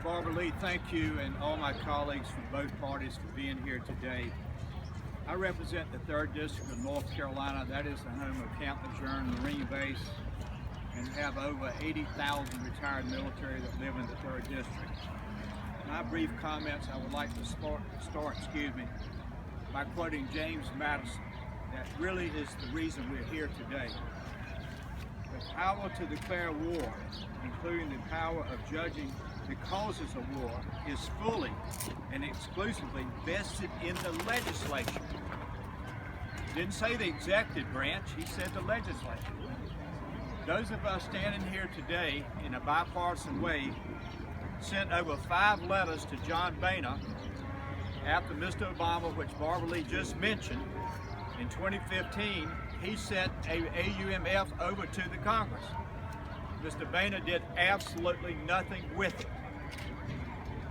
Barbara Lee, thank you and all my colleagues from both parties for being here today. I represent the 3rd District of North Carolina. That is the home of Camp Lejeune Marine Base, and have over 80,000 retired military that live in the 3rd District. My brief comments, I would like to start by quoting James Madison. That really is the reason we're here today. The power to declare war, including the power of judging the causes of war, is fully and exclusively vested in the legislature. Didn't say the executive branch, he said the legislature. Those of us standing here today in a bipartisan way sent over 5 letters to John Boehner after Mr. Obama, which Barbara Lee just mentioned. In 2015, he sent a AUMF over to the Congress. Mr. Boehner did absolutely nothing with it.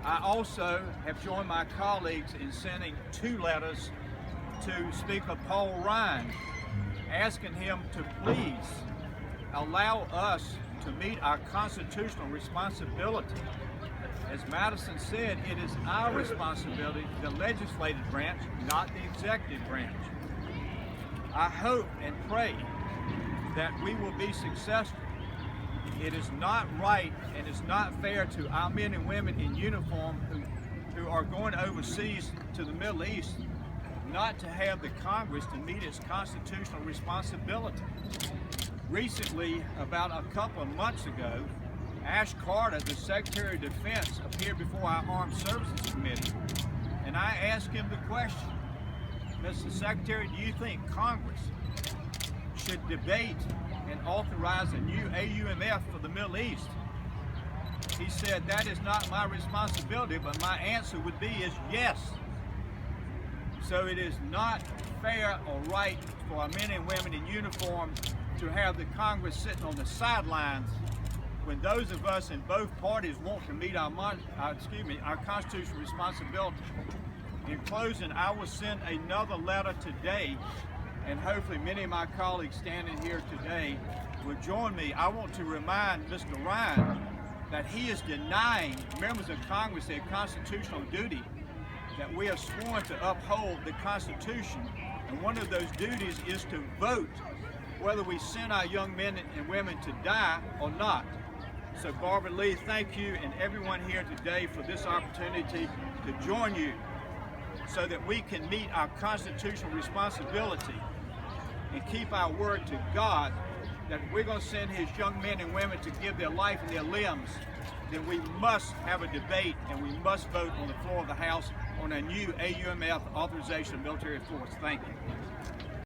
I also have joined my colleagues in sending 2 letters to Speaker Paul Ryan, asking him to please allow us to meet our constitutional responsibility. As Madison said, it is our responsibility, the legislative branch, not the executive branch. I hope and pray that we will be successful. It is not right and it's not fair to our men and women in uniform who are going overseas to the Middle East not to have the Congress to meet its constitutional responsibility. Recently, about a couple of months ago, Ash Carter, the Secretary of Defense, appeared before our Armed Services Committee, and I asked him the question, Mr. Secretary, do you think Congress should debate and authorize a new AUMF for the Middle East? He said, that is not my responsibility, but my answer would be is yes. So it is not fair or right for our men and women in uniform to have the Congress sitting on the sidelines when those of us in both parties want to meet our constitutional responsibility. In closing, I will send another letter today, and hopefully many of my colleagues standing here today will join me. I want to remind Mr. Ryan that he is denying members of Congress their constitutional duty, that we are sworn to uphold the Constitution, and one of those duties is to vote whether we send our young men and women to die or not. So Barbara Lee, thank you and everyone here today for this opportunity to join you so that we can meet our constitutional responsibility and keep our word to God that if we're going to send his young men and women to give their life and their limbs, then we must have a debate and we must vote on the floor of the House on a new AUMF authorization of military force. Thank you.